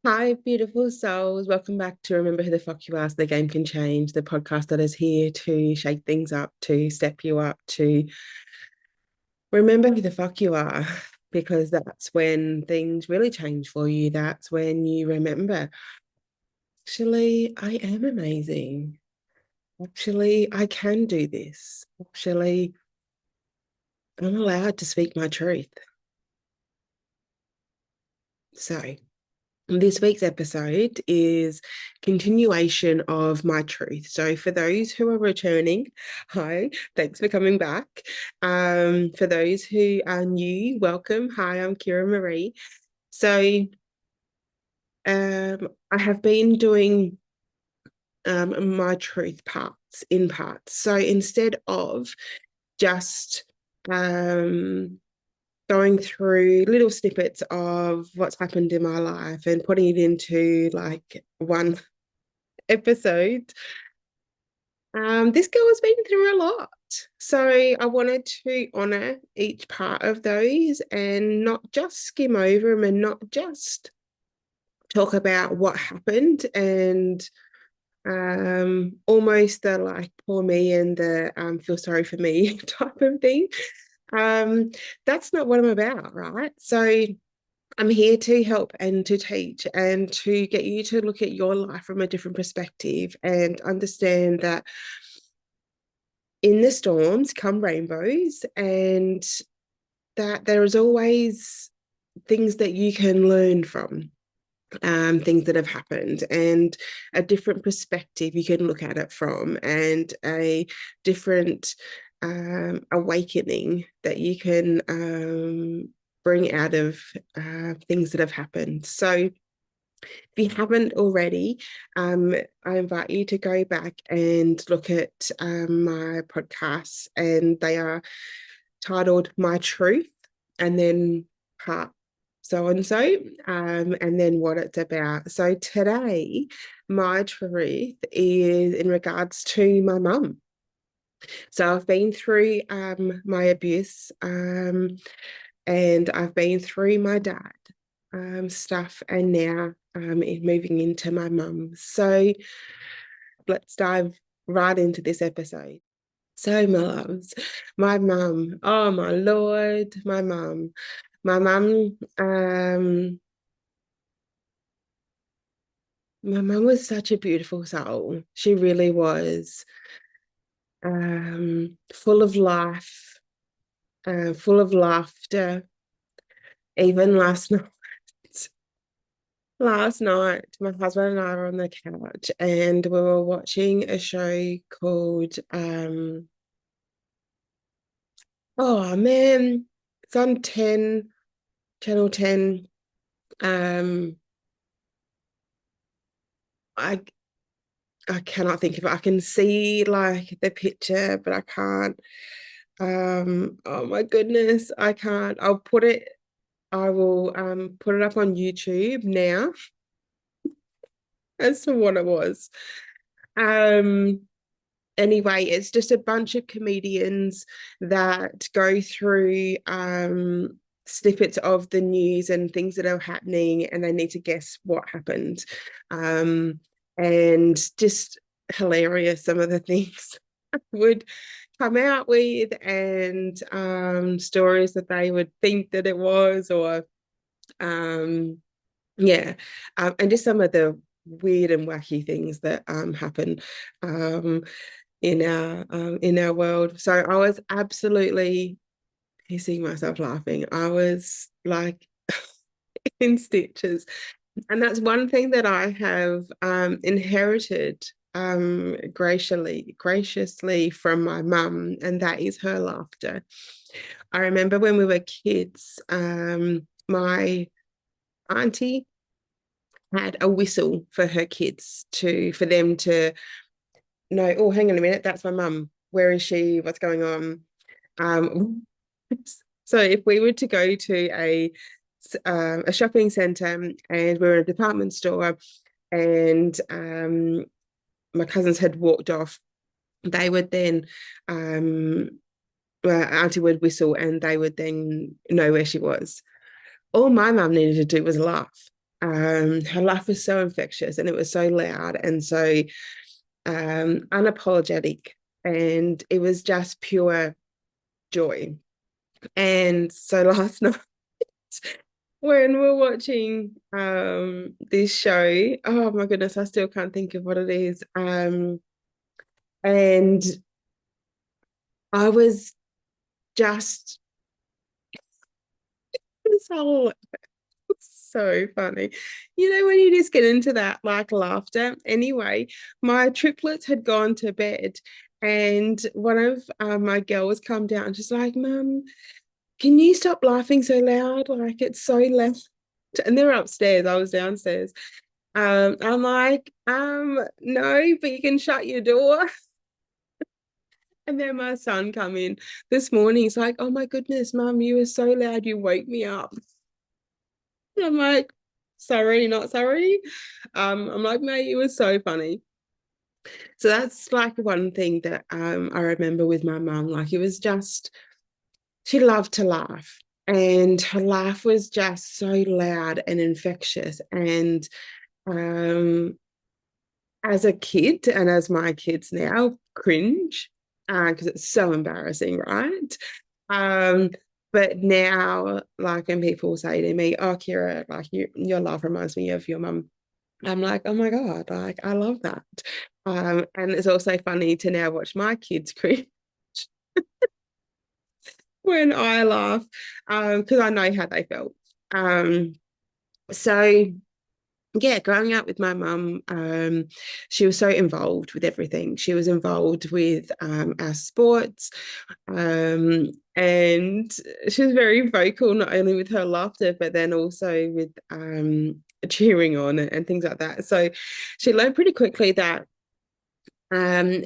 Hi, beautiful souls. Welcome back to Remember Who the Fuck You Are So the Game Can Change, the podcast that is here to shake things up, to step you up, to remember who the fuck you are, because that's when things really change for you. That's when you remember, actually, I am amazing. Actually, I can do this. Actually, I'm allowed to speak my truth. So, this week's episode is continuation of my truth. So for those who are returning, hi, thanks for coming back. For those who are new, welcome. Hi, I'm Kira Marie. So I have been doing my truth parts in parts. So instead of just going through little snippets of what's happened in my life and putting it into like one episode. This girl has been through a lot. So I wanted to honor each part of those and not just skim over them and not just talk about what happened and almost the like poor me and the feel sorry for me type of thing. Um, that's not what I'm about, right? So I'm here to help and to teach and to get you to look at your life from a different perspective and understand that in the storms come rainbows and that there is always things that you can learn from, things that have happened and a different perspective you can look at it from and a different awakening that you can bring out of things that have happened. So if you haven't already, I invite you to go back and look at my podcasts, and they are titled My Truth and then Part so and so, and then what it's about. So today, my truth is in regards to my mum. So I've been through my abuse, and I've been through my dad stuff, and now moving into my mum. So let's dive right into this episode. So, my loves, my mum, oh my Lord, my mum. My mum was such a beautiful soul. She really was. Full of life, full of laughter. Even last night, my husband and I were on the couch and we were watching a show called oh man, it's on 10, Channel 10. Um I I cannot think of it. I can see like the picture, but I can't. Oh my goodness, I can't. I will put it up on YouTube now as to what it was. Um anyway, it's just a bunch of comedians that go through snippets of the news and things that are happening, and they need to guess what happened. And just hilarious, some of the things would come out with, and stories that they would think that it was, or um, yeah, and just some of the weird and wacky things that happen. Um, in our world. So I was absolutely pissing myself laughing. I was like in stitches. And that's one thing that I have inherited graciously from my mum, and that is her laughter. I remember when we were kids, my auntie had a whistle for her kids to for them to know, oh, hang on a minute, that's my mum. Where is she? What's going on? Um, so if we were to go to a shopping centre and we're in a department store and my cousins had walked off, they would then well, auntie would whistle and they would then know where she was. All my mum needed to do was laugh. Her laugh was so infectious and it was so loud and so unapologetic. And it was just pure joy. And so last night, when we're watching this show, oh my goodness, I still can't think of what it is. And I was just so so funny. You know, when you just get into that like laughter. Anyway, my triplets had gone to bed, and one of my girls come down. She's like, Mum, can you stop laughing so loud? Like it's so loud. And they're upstairs. I was downstairs. I'm like, no, but you can shut your door. And then my son come in this morning. He's like, oh my goodness, Mum, you were so loud, you woke me up. I'm like, sorry, not sorry. I'm like, mate, it was so funny. So that's like one thing that I remember with my mum. Like it was just she loved to laugh. And her laugh was just so loud and infectious. And um, as a kid and as my kids now cringe because it's so embarrassing, right? Um, but now, like, when people say to me, "Oh, Kira, like your laugh reminds me of your mum," I'm like, "Oh my God, like I love that." And it's also funny to now watch my kids cringe when I laugh, because I know how they felt. Um, so yeah, growing up with my mum, she was so involved with everything. She was involved with our sports, and she was very vocal, not only with her laughter, but then also with cheering on and things like that. So she learned pretty quickly that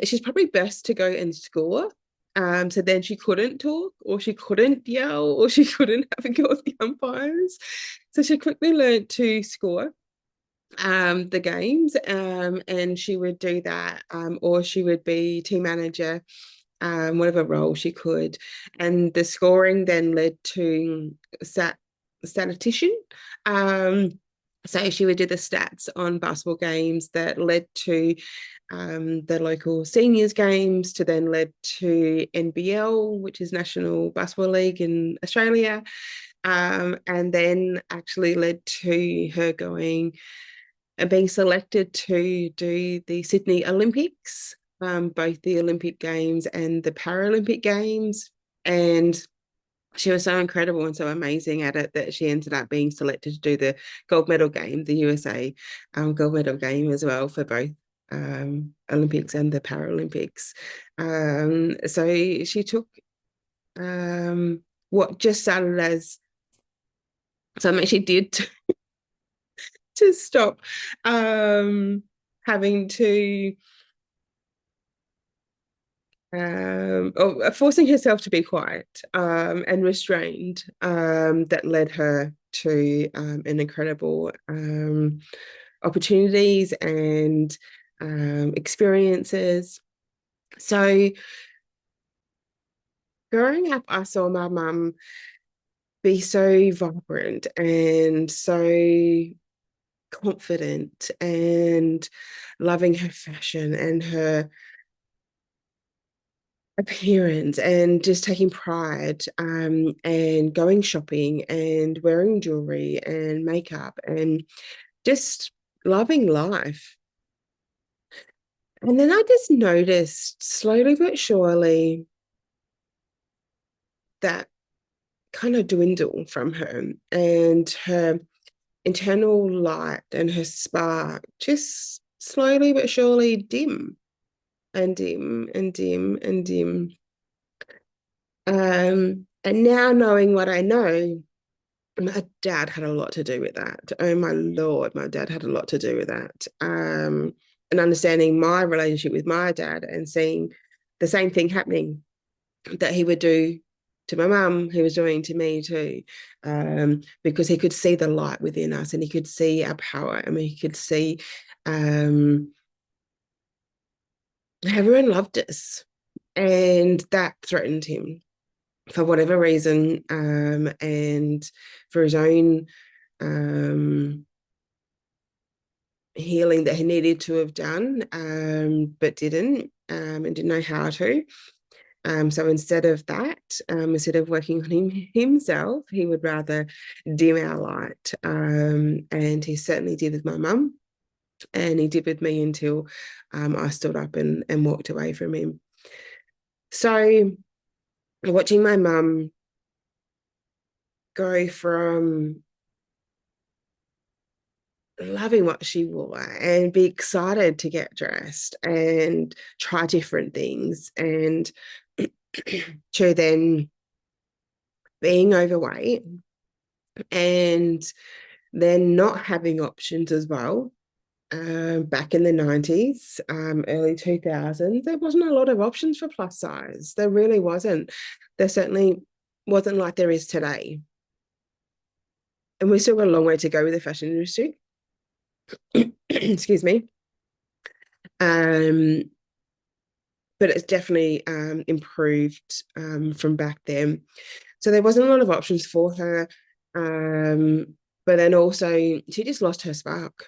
she's probably best to go and score. So then she couldn't talk, or she couldn't yell, or she couldn't have a go at the umpires. So she quickly learned to score the games, and she would do that, or she would be team manager, whatever role she could. And the scoring then led to statistician. Um, so she would do the stats on basketball games that led to the local seniors games, to then led to NBL, which is National Basketball League in Australia, and then actually led to her going and being selected to do the Sydney Olympics, both the Olympic Games and the Paralympic Games. And she was so incredible and so amazing at it that she ended up being selected to do the gold medal game, the USA gold medal game as well for both Olympics and the Paralympics. So she took what just started as something she did to stop having to or forcing herself to be quiet and restrained, that led her to an incredible opportunities and experiences. So growing up, I saw my mum be so vibrant and so confident and loving her fashion and her appearance and just taking pride, and going shopping and wearing jewelry and makeup and just loving life. And then I just noticed slowly but surely that kind of dwindle from her, and her internal light and her spark just slowly but surely dim and dim and dim and dim. And now knowing what I know, my dad had a lot to do with that. Oh my Lord, my dad had a lot to do with that. And understanding my relationship with my dad and seeing the same thing happening that he would do to my mum, he was doing to me too, because he could see the light within us and he could see our power. I mean, he could see everyone loved us, and that threatened him for whatever reason, and for his own healing that he needed to have done, but didn't, and didn't know how to. So instead of that, instead of working on himself, he would rather dim our light. And he certainly did with my mum, and he did with me until I stood up and walked away from him. So watching my mum go from loving what she wore and be excited to get dressed and try different things, and to then being overweight and then not having options as well. Back in the 90s, early 2000s, there wasn't a lot of options for plus size. There really wasn't. There certainly wasn't like there is today. And we still got a long way to go with the fashion industry. Excuse me. Um, but it's definitely improved from back then. So there wasn't a lot of options for her. But then also, she just lost her spark.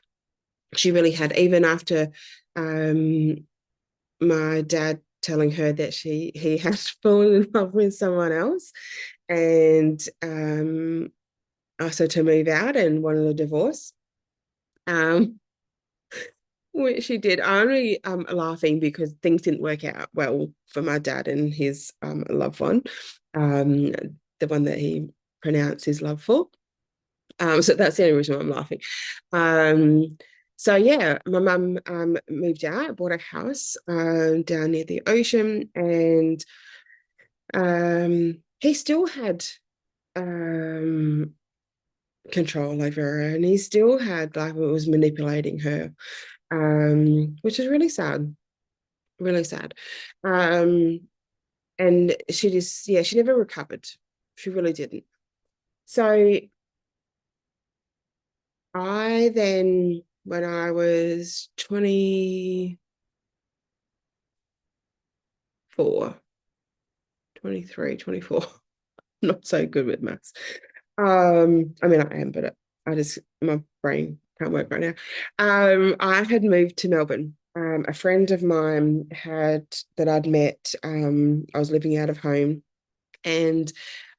She really had, even after my dad telling her that he had fallen in love with someone else, and asked her to move out and wanted a divorce. Um, which she did. I'm only laughing because things didn't work out well for my dad and his loved one, um, the one that he pronounced his love for. So that's the only reason why I'm laughing. Um, so yeah, my mum moved out, bought a house down near the ocean, and he still had um, control over her, and he still had like was manipulating her, which is really sad, really sad. Um, and she just, yeah, she never recovered. She really didn't. So I then, when I was 24, 23, 24, not so good with maths. I mean, I am, but I just, my brain can't work right now. I had moved to Melbourne. A friend of mine had, that I'd met, I was living out of home, and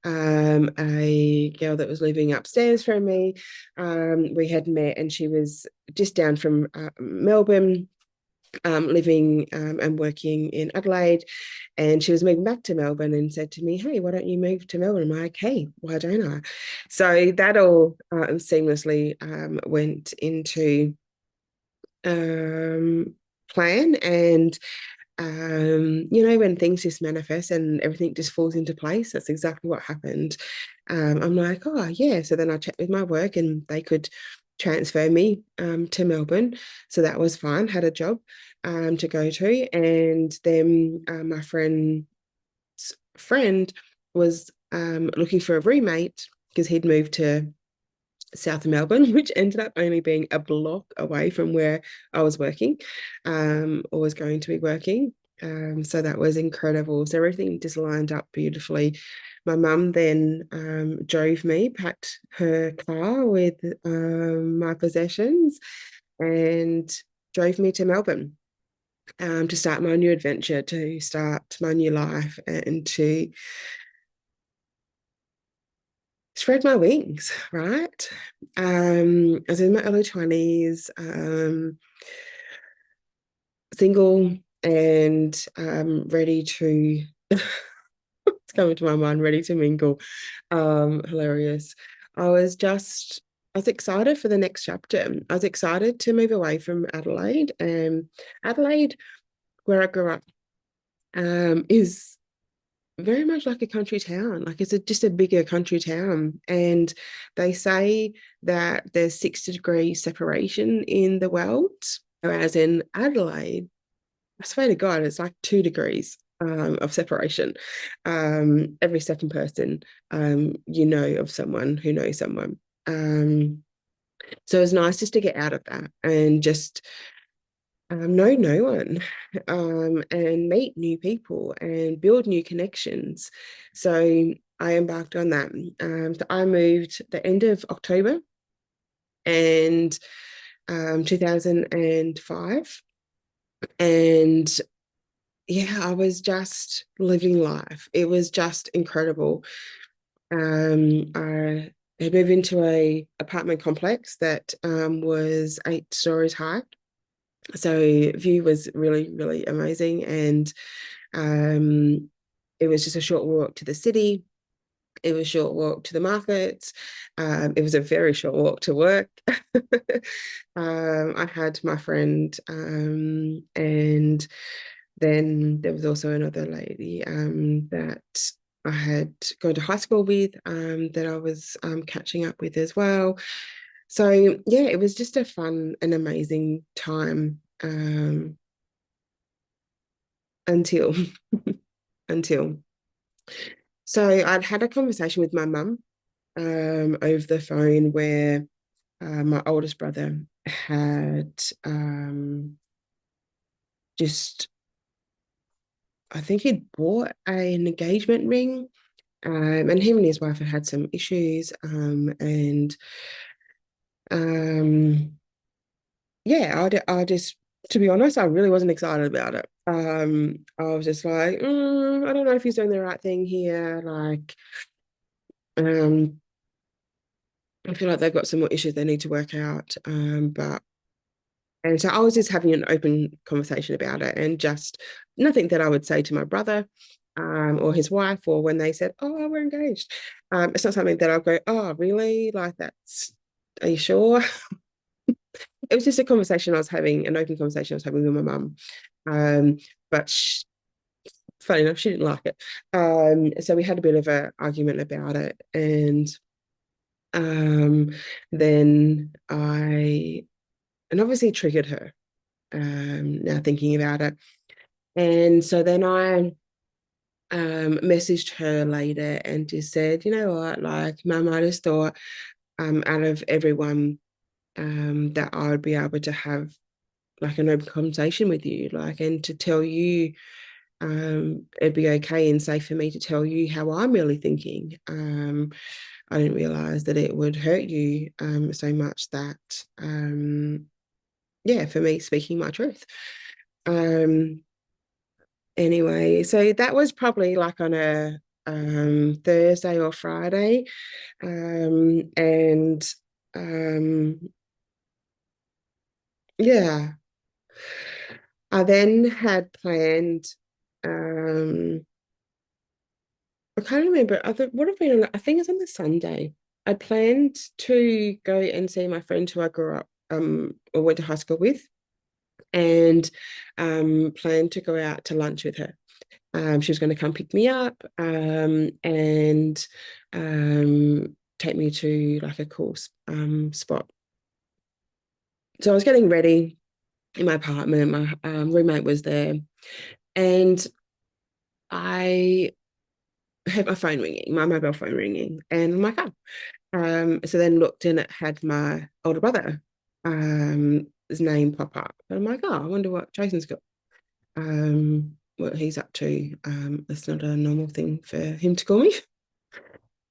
a girl that was living upstairs from me, we had met, and she was just down from Melbourne, living and working in Adelaide, and she was moving back to Melbourne and said to me, "Hey, why don't you move to Melbourne?" I'm like, "Hey, why don't I?" So that all seamlessly went into plan, and when things just manifest and everything just falls into place, that's exactly what happened. I'm like, oh yeah. So then I checked with my work, and they could transfer me to Melbourne. So that was fine. Had a job to go to, and then my friend was looking for a roommate because he'd moved to south of Melbourne, which ended up only being a block away from where I was working, or was going to be working. So that was incredible. So everything just lined up beautifully. My mum then drove me, packed her car with my possessions, and drove me to Melbourne to start my new adventure, to start my new life, and to spread my wings, right? I was in my early 20s, single, and ready to, it's coming to my mind, ready to mingle. Hilarious. I was just, I was excited for the next chapter. I was excited to move away from Adelaide. Adelaide, where I grew up, is very much like a country town. Like it's just a bigger country town. And they say that there's 60-degree separation in the world, whereas in Adelaide, I swear to God, it's like 2 degrees of separation. Every second person of someone who knows someone. So it's nice just to get out of that and just know no one, and meet new people and build new connections. So I embarked on that. So I moved the end of October, and 2005. And yeah, I was just living life. It was just incredible. I had moved into a apartment complex that was 8 stories high. So view was really, really amazing. And um, it was just a short walk to the city. It was a short walk to the markets. It was a very short walk to work. I had my friend, and then there was also another lady that I had gone to high school with, that I was catching up with as well. So yeah, it was just a fun and amazing time, until until. So I'd had a conversation with my mum over the phone where my oldest brother had just, I think he'd bought an engagement ring, and him and his wife had had some issues, and um, yeah, I just, to be honest, I really wasn't excited about it. I was just like, I don't know if he's doing the right thing here. Like, um, I feel like they've got some more issues they need to work out. But And so I was just having an open conversation about it, and just nothing that I would say to my brother, or his wife, or when they said, "Oh, we're engaged." It's not something that I'll go, "Oh, really? Like that's? Are you sure?" It was just a conversation I was having, an open conversation I was having with my mum. Um, but funny enough, she didn't like it. So we had a bit of an argument about it, and um, then and obviously triggered her. Now thinking about it. And so then I messaged her later and just said, you know what, like, Mum, I just thought, out of everyone, that I would be able to have like an open conversation with you, like, and to tell you, it'd be okay and safe for me to tell you how I'm really thinking. I didn't realize that it would hurt you so much that, yeah, for me speaking my truth. Um, anyway, so that was probably like on a Thursday or Friday. And yeah, I then had planned, um, I can't remember, I think would have been, I think it's on the Sunday. I planned to go and see my friend who I grew up, or went to high school with, and planned to go out to lunch with her. She was going to come pick me up, and take me to like a cool spot. So I was getting ready in my apartment. My roommate was there, and I had my phone ringing, my mobile phone ringing, and I'm like, oh. So then looked, and it had my older brother, his name pop up. And I'm like, oh, I wonder what Jason's got, what he's up to. It's not a normal thing for him to call me.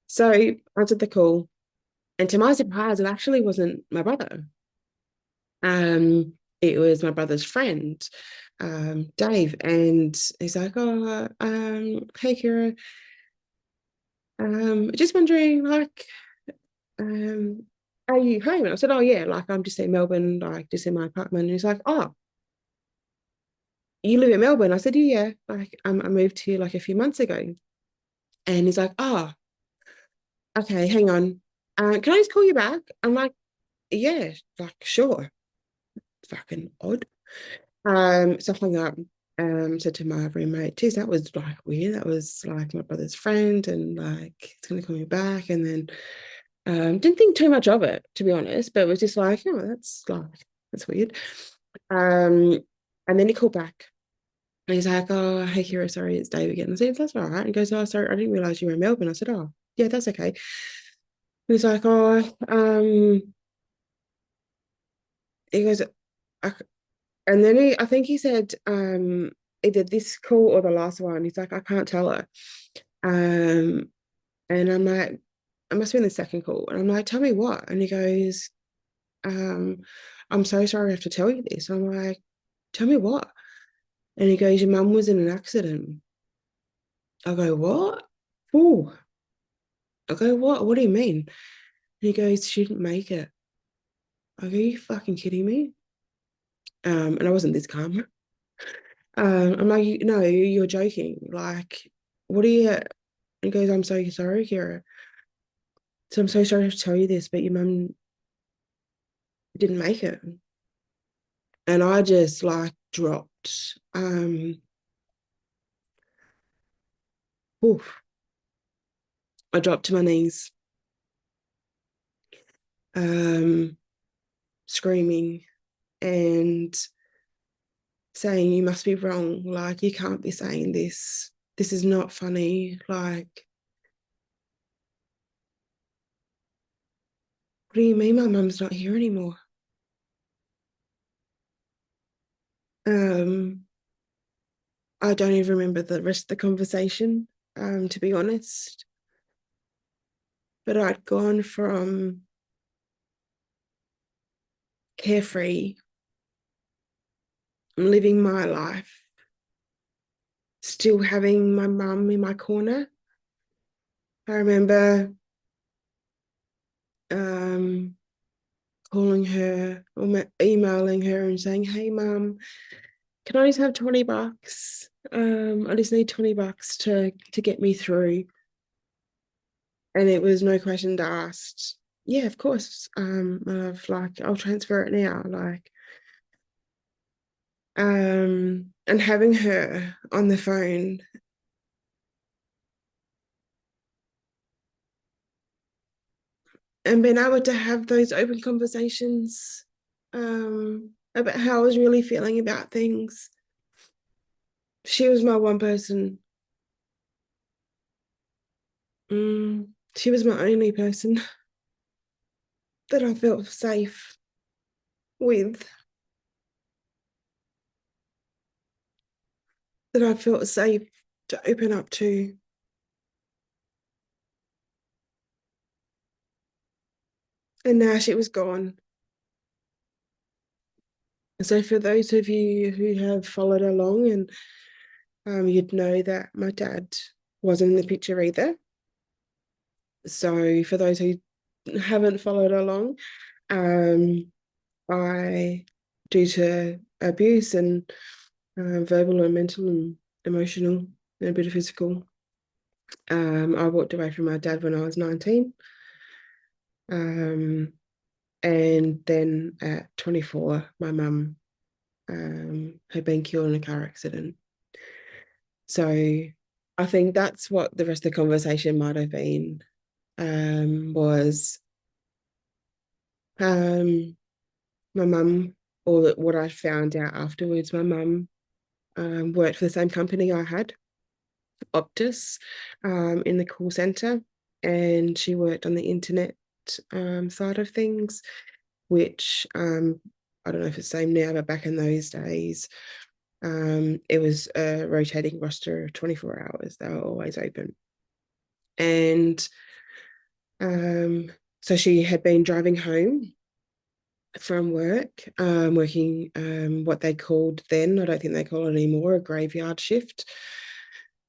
So I answered the call, and to my surprise, it actually wasn't my brother. It was my brother's friend, Dave, and he's like, "Oh, hey, Kira, just wondering, like, um, are you home?" And I said, "Oh, yeah, like I'm just in Melbourne, like just in my apartment." And he's like, "Oh, you live in Melbourne?" I said, "Yeah, like I moved here like a few months ago." And he's like, "Oh, okay, hang on, can I just call you back?" I'm like, "Yeah, like sure." Fucking odd. So I hung up, said to my roommate, geez, that was like weird. That was like my brother's friend, and like it's gonna call me back. And then didn't think too much of it, to be honest, but it was just like, oh, that's weird. Um, and then he called back, and he's like, "Oh, hey Kira, sorry, it's Dave again." I said, "That's all right." And he goes, "Oh, sorry, I didn't realize you were in Melbourne." I said, "Oh, yeah, that's okay." He's like, "Oh, he goes, I, and then I think he said, either this call or the last one. He's like, I can't tell her. Um, and I'm like, I must have been the second call. And I'm like, tell me what? And he goes, I'm so sorry I have to tell you this. I'm like, tell me what? And he goes, your mum was in an accident. I go, what? Oh, I go, what? What do you mean? And he goes, she didn't make it. I go, are you fucking kidding me? And I wasn't this calm. I'm like, no, you're joking. Like, what are you? And he goes, I'm so sorry, Kira. So I'm so sorry to tell you this, but your mum didn't make it. And I just like dropped. Oof, I dropped to my knees, um, screaming and saying, you must be wrong. Like, you can't be saying this. This is not funny. Like, what do you mean my mum's not here anymore? Um, I don't even remember the rest of the conversation, to be honest. But I'd gone from carefree, living my life, still having my mum in my corner. I remember um, calling her or emailing her and saying, hey, mum, can I just have 20 bucks? I just need 20 bucks to get me through. And it was no questions asked. Yeah, of course. Of like, I'll transfer it now. Like, and having her on the phone and being able to have those open conversations about how I was really feeling about things. She was my one person. She was my only person that I felt safe with, that I felt safe to open up to. And now she was gone. So for those of you who have followed along, and you'd know that my dad wasn't in the picture either. So for those who haven't followed along, um, I, due to abuse and verbal and mental and emotional and a bit of physical, I walked away from my dad when I was 19. Um, and then at 24, my mum had been killed in a car accident. So I think that's what the rest of the conversation might have been, was um, my mum, or what I found out afterwards, my mum worked for the same company I had, Optus, in the call center, and she worked on the internet side of things, which I don't know if it's the same now, but back in those days, it was a rotating roster of 24 hours. They were always open. And so she had been driving home from work, working what they called then, I don't think they call it anymore, a graveyard shift.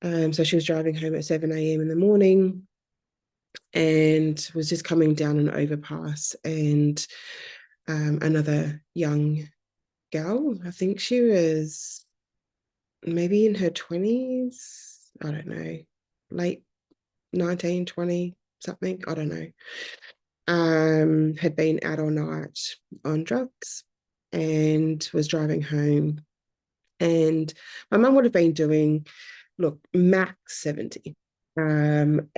So she was driving home at 7 a.m. in the morning and was just coming down an overpass, and another young girl, I think she was maybe in her 20s, I don't know, late 19, 20, something, I don't know, had been out all night on drugs and was driving home. And my mum would have been doing, look, max 70, and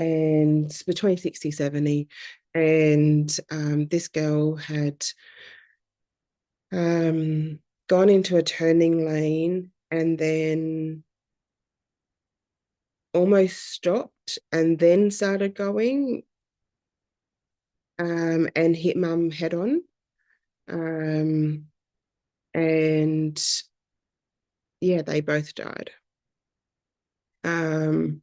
between 60, 70. And this girl had gone into a turning lane and then almost stopped and then started going, and hit mum head on. Um, and yeah, they both died. Um,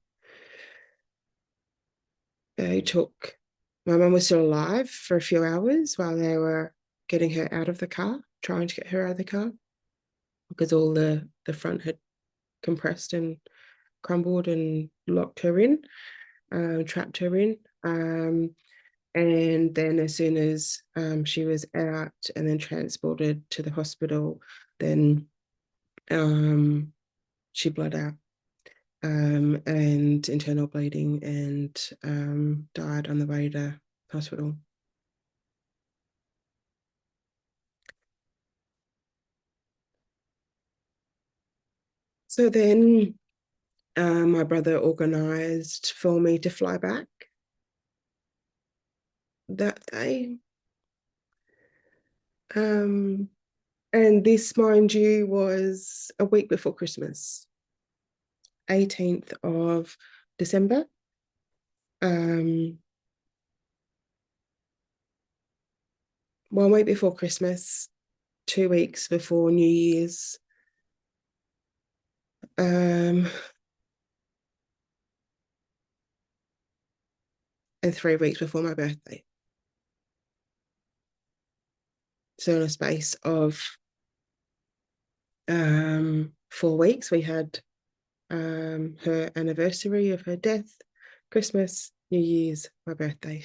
they took, my mum was still alive for a few hours while they were getting her out of the car, trying to get her out of the car because all the front had compressed and crumbled and locked her in, trapped her in. And then as soon as she was out and then transported to the hospital, then she bled out and internal bleeding and died on the way to hospital. So then my brother organised for me to fly back that day. Um, and this, mind you, was a week before Christmas, 18th of December. 1 week before Christmas, 2 weeks before New Year's, and 3 weeks before my birthday. So in a space of 4 weeks, we had her anniversary of her death, Christmas, New Year's, my birthday,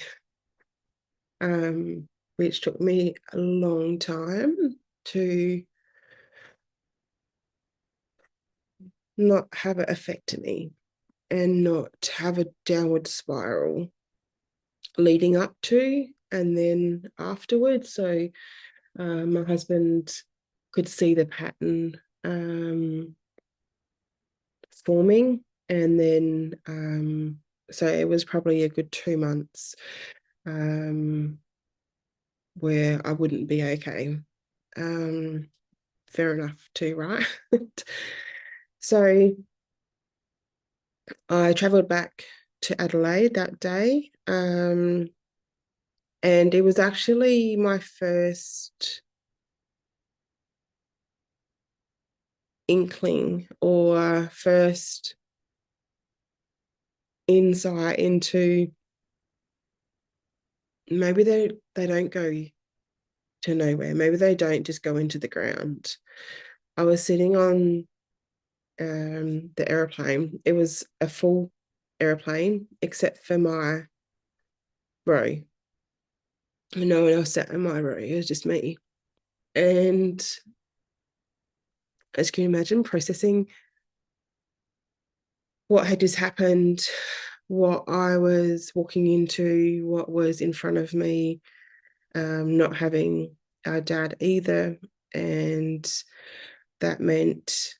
which took me a long time to not have it affect me and not have a downward spiral leading up to and then afterwards. So my husband could see the pattern forming, and then so it was probably a good 2 months where I wouldn't be okay. Fair enough too, right? So I travelled back to Adelaide that day, and it was actually my first inkling or first insight into maybe they don't go to nowhere. Maybe they don't just go into the ground. I was sitting on the airplane. It was a full airplane except for my row. No one else sat in my row. It was just me. And as you can imagine, processing what had just happened, what I was walking into, what was in front of me, not having our dad either. And that meant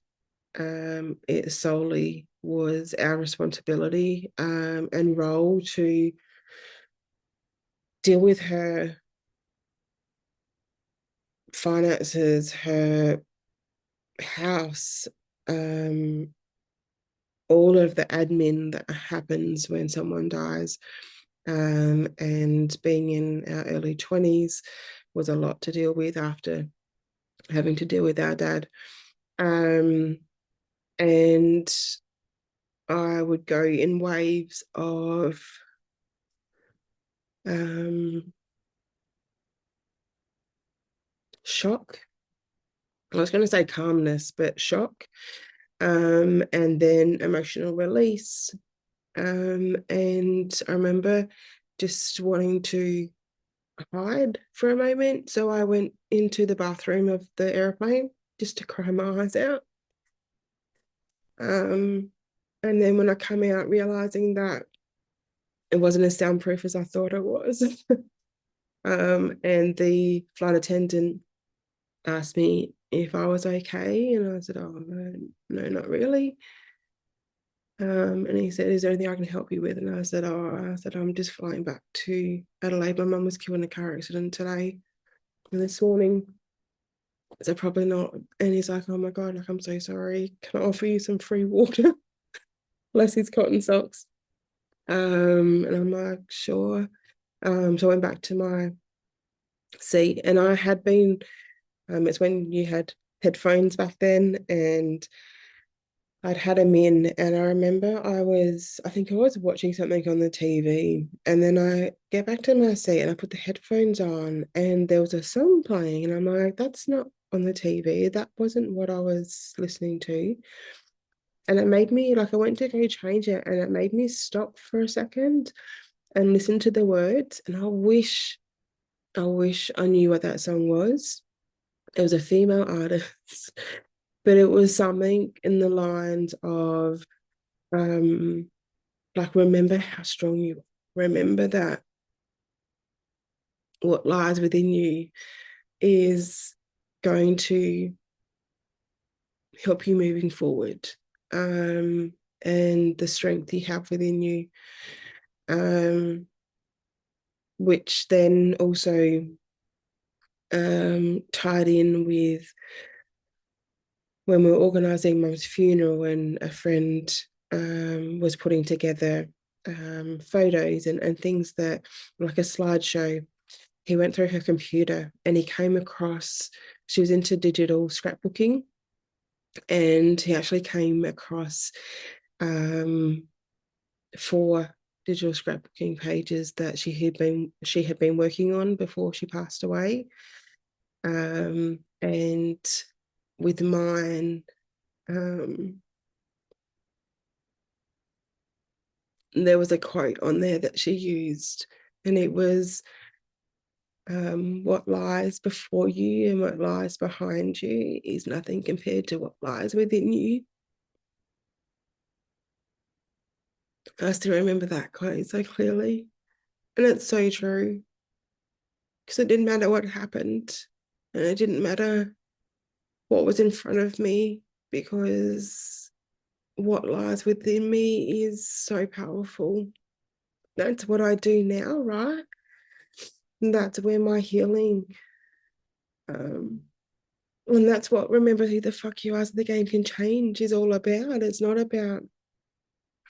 it solely was our responsibility and role to deal with her finances, her house, all of the admin that happens when someone dies. And being in our early 20s was a lot to deal with after having to deal with our dad. And I would go in waves of shock. I was going to say calmness, but shock, and then emotional release. And I remember just wanting to hide for a moment. So I went into the bathroom of the airplane just to cry my eyes out. And then when I come out, realizing that it wasn't as soundproof as I thought it was. And the flight attendant asked me if I was okay, and I said, "Oh no, no, not really." And he said, "Is there anything I can help you with?" And I said, I'm just flying back to Adelaide. My mum was killed in a car accident today and this morning. So probably not." And he's like, "Oh my God, like, I'm so sorry. Can I offer you some free water?" Bless his cotton socks. And I'm like, "Sure." So I went back to my seat, and I had been, it's when you had headphones back then, and I'd had him in, and I remember I think I was watching something on the TV, and then I get back to my seat and I put the headphones on, and there was a song playing, and I'm like, that's not on the TV. That wasn't what I was listening to. And it made me like, I went to go change it, and it made me stop for a second and listen to the words. And I wish I knew what that song was. It was a female artist, but it was something in the lines of, um, like, remember how strong you are. Remember that what lies within you is going to help you moving forward. Um, and the strength you have within you, um, which then also tied in with when we were organising Mum's funeral, and a friend was putting together photos and things that, like a slideshow. He went through her computer and he came across, she was into digital scrapbooking, and he actually came across um, 4 digital scrapbooking pages that she had been working on before she passed away. And with mine, um, there was a quote on there that she used, and it was, what lies before you and what lies behind you is nothing compared to what lies within you. I still remember that quote so clearly. And it's so true, because it didn't matter what happened, and it didn't matter what was in front of me, because what lies within me is so powerful. That's what I do now, right? And that's where my healing, um, and that's what remember who the fuck you are so the game can change is all about. It's not about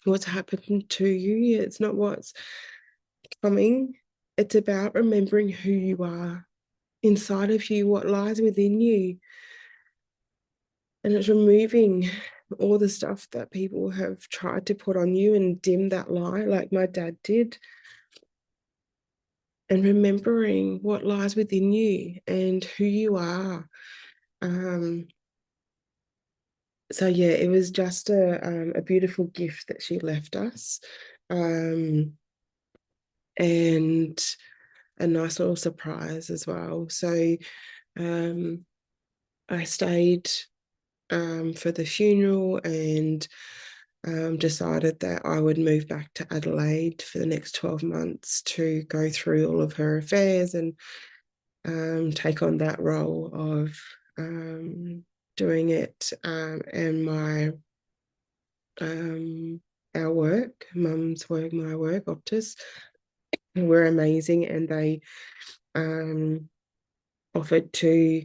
what's happened to you, it's not what's coming. It's about remembering who you are inside of you, what lies within you. And it's removing all the stuff that people have tried to put on you and dim that light, like my dad did, and remembering what lies within you and who you are. Um, so yeah, it was just a beautiful gift that she left us, and a nice little surprise as well. So um, I stayed for the funeral, and decided that I would move back to Adelaide for the next 12 months to go through all of her affairs and take on that role of doing it, and um, our work, Mum's work, my work, Optus, were amazing, and they um, offered to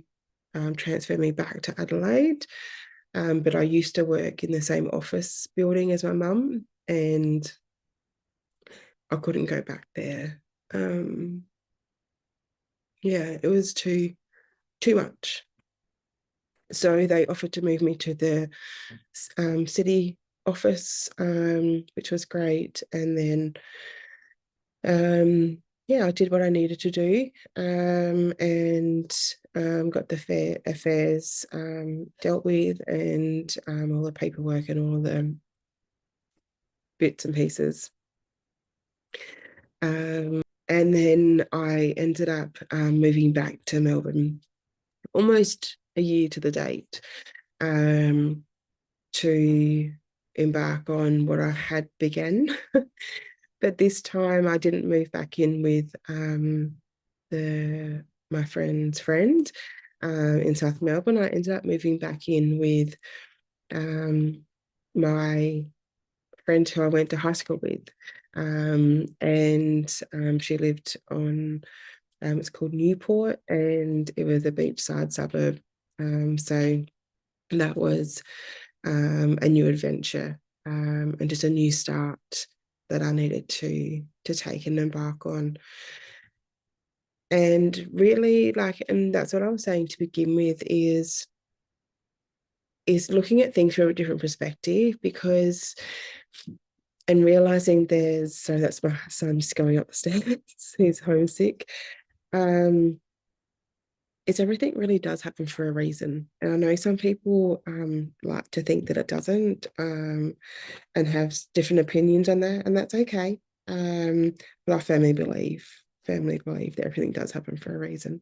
transfer me back to Adelaide. But I used to work in the same office building as my mum, and I couldn't go back there. Um, yeah, it was too much. So they offered to move me to the city office, which was great. And then, yeah, I did what I needed to do, and got the affairs dealt with, and all the paperwork and all the bits and pieces. And then I ended up moving back to Melbourne almost a year to the date, um, to embark on what I had begun. But this time I didn't move back in with my friend's friend in South Melbourne. I ended up moving back in with my friend who I went to high school with. And she lived on, it's called Newport, and it was a beachside suburb. So that was a new adventure, and just a new start that I needed to take and embark on. And really, like, and that's what I was saying to begin with, is is looking at things from a different perspective, because and realizing there's, so that's my son just going up the stairs, he's homesick. Um, is everything really does happen for a reason. And I know some people like to think that it doesn't, and have different opinions on that, and that's okay. Um, but I firmly believe that everything does happen for a reason.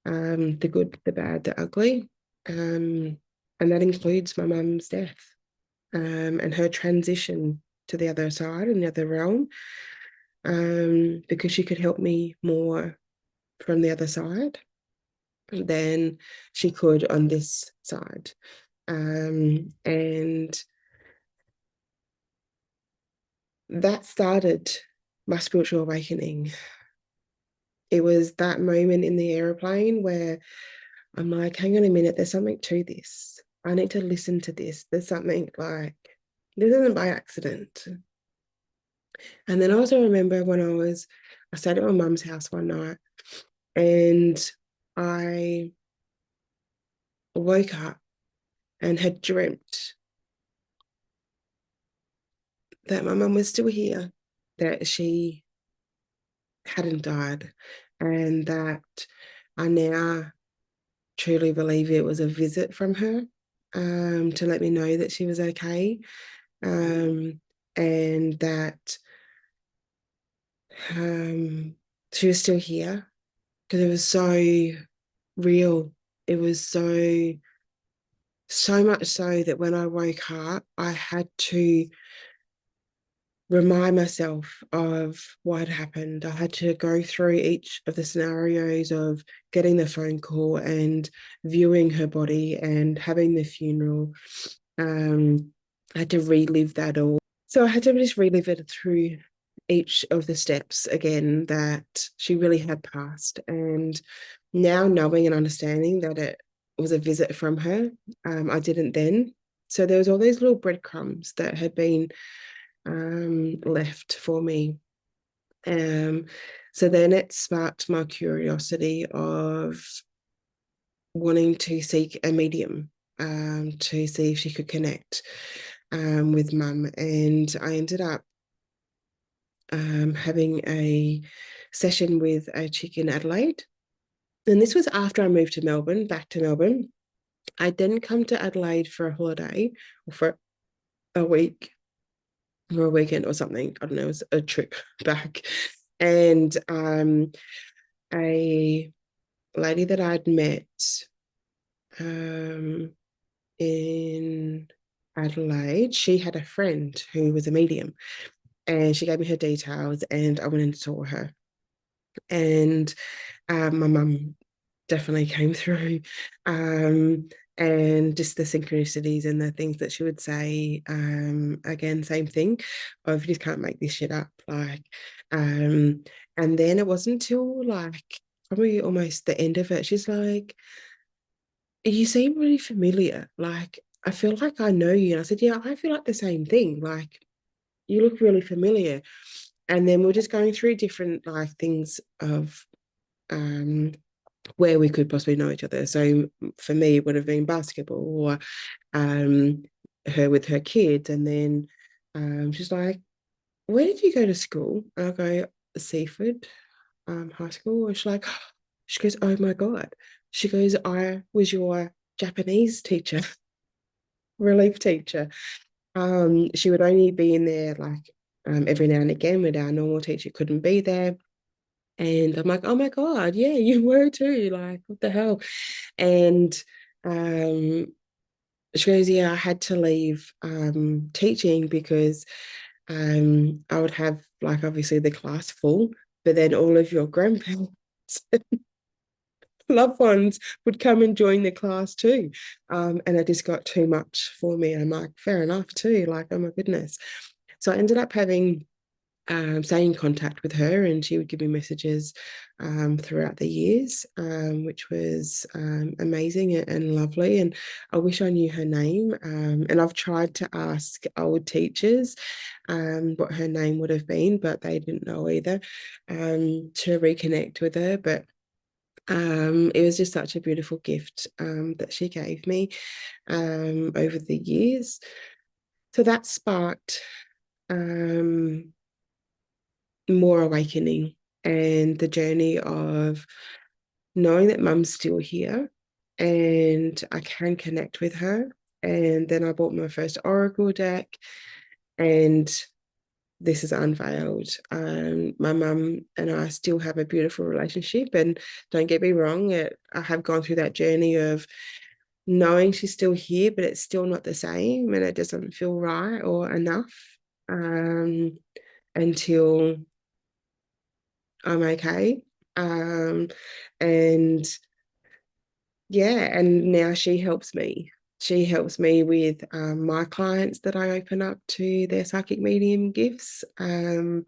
The good, the bad, the ugly. Um, and that includes my mum's death, and her transition to the other side and the other realm, because she could help me more from the other side than she could on this side. And that started my spiritual awakening. It was that moment in the airplane where I'm like, hang on a minute, there's something to this. I need to listen to this. There's something like, this isn't by accident. And then I also remember when I stayed at my mum's house one night, and I woke up and had dreamt that my mum was still here, that she hadn't died, and that I now truly believe it was a visit from her, to let me know that she was okay, um, and that um, she was still here, because it was so real. It was so much so that when I woke up, I had to remind myself of what had happened. I had to go through each of the scenarios of getting the phone call and viewing her body and having the funeral. I had to relive that all. So I had to just relive it through each of the steps again, that she really had passed. And now knowing and understanding that it was a visit from her, I didn't then. So there was all these little breadcrumbs that had been left for me. Um, so then it sparked my curiosity of wanting to seek a medium, to see if she could connect with mum. And I ended up having a session with a chick in Adelaide. And this was after I moved to Melbourne, back to Melbourne. I didn't come to Adelaide for a holiday or for a week or a weekend or something. I don't know, it was a trip back. And a lady that I'd met um, in Adelaide, she had a friend who was a medium, and she gave me her details, and I went and saw her. And my mum definitely came through. Um, and just the synchronicities and the things that she would say, again, same thing of, you just can't make this shit up. Like, and then it wasn't until like probably almost the end of it, she's like, you seem really familiar. Like, I feel like I know you. And I said, yeah, I feel like the same thing. Like, you look really familiar. And then we're just going through different like things of where we could possibly know each other. So for me, it would have been basketball, or her with her kids. And then she's like, where did you go to school? And I go, Seaford High School. And she goes, oh my God. She goes, I was your Japanese teacher, relief teacher. She would only be in there like every now and again when our normal teacher couldn't be there. And I'm like, oh my God, yeah, you were too. Like, what the hell? And um, she goes, yeah, I had to leave teaching because I would have like obviously the class full, but then all of your grandparents, loved ones would come and join the class too. And it just got too much for me. I'm like, fair enough too. Like, oh my goodness. So I ended up having staying in contact with her, and she would give me messages throughout the years, which was amazing and lovely. And I wish I knew her name. And I've tried to ask old teachers what her name would have been, but they didn't know either, to reconnect with her. But It was just such a beautiful gift that she gave me over the years. So that sparked um, more awakening and the journey of knowing that mum's still here and I can connect with her. And then I bought my first Oracle deck, and this is unveiled. My mum and I still have a beautiful relationship, and don't get me wrong, I have gone through that journey of knowing she's still here, but it's still not the same, and it doesn't feel right or enough um, until I'm okay. Um, and yeah, and now she helps me. She helps me with my clients that I open up to their psychic medium gifts. I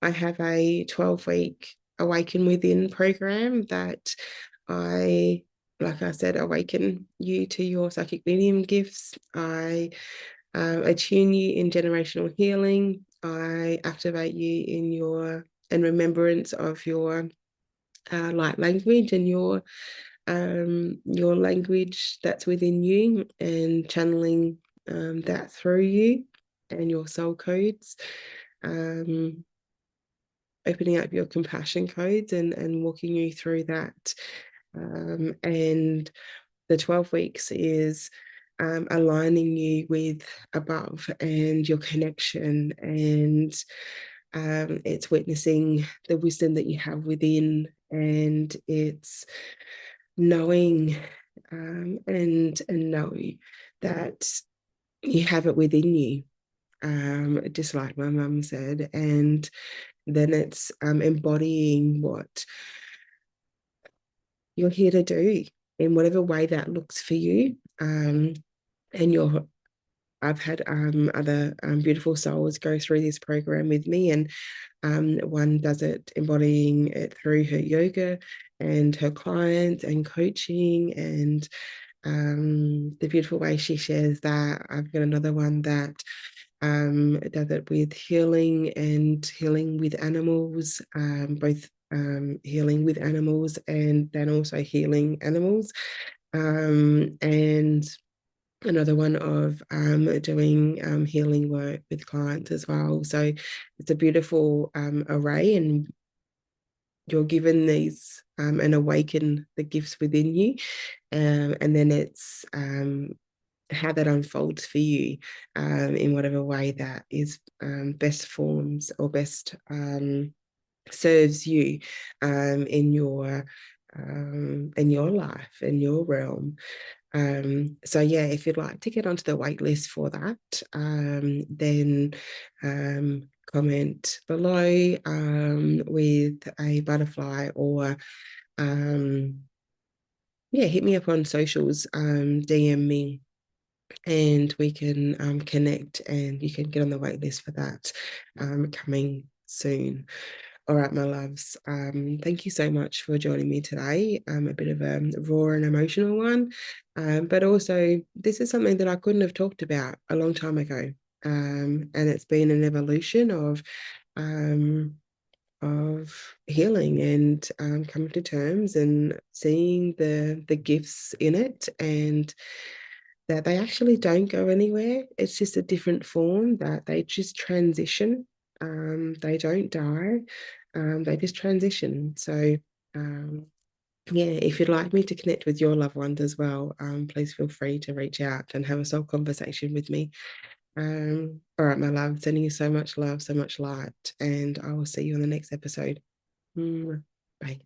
have a 12-week Awaken Within program that I, like I said, awaken you to your psychic medium gifts. I attune you in generational healing. I activate you in in remembrance of your light language and your language that's within you, and channeling that through you and your soul codes, um, opening up your compassion codes and walking you through that. And the 12 weeks is aligning you with above and your connection, and it's witnessing the wisdom that you have within, and it's knowing and know that you have it within you, just like my mum said. And then it's embodying what you're here to do in whatever way that looks for you. And you're I've had other beautiful souls go through this program with me, and one does it embodying it through her yoga and her clients and coaching, and the beautiful way she shares that. I've got another one that does it with healing and healing with animals, both healing with animals and then also healing animals. And another one of doing healing work with clients as well. So it's a beautiful array, and you're given these and awaken the gifts within you. And then it's how that unfolds for you in whatever way that is best forms or best serves you in your life, in your realm. So yeah, if you'd like to get onto the wait list for that, then comment below with a butterfly, or yeah, hit me up on socials, DM me, and we can connect, and you can get on the wait list for that coming soon. All right, my loves. Thank you so much for joining me today. A bit of a raw and emotional one, but also this is something that I couldn't have talked about a long time ago, and it's been an evolution um, of healing and coming to terms and seeing the gifts in it, and that they actually don't go anywhere. It's just a different form, that they just transition. They don't die. They just transition. So, yeah, if you'd like me to connect with your loved ones as well, please feel free to reach out and have a soul conversation with me. All right, my love, sending you so much love, so much light, and I will see you on the next episode. Bye.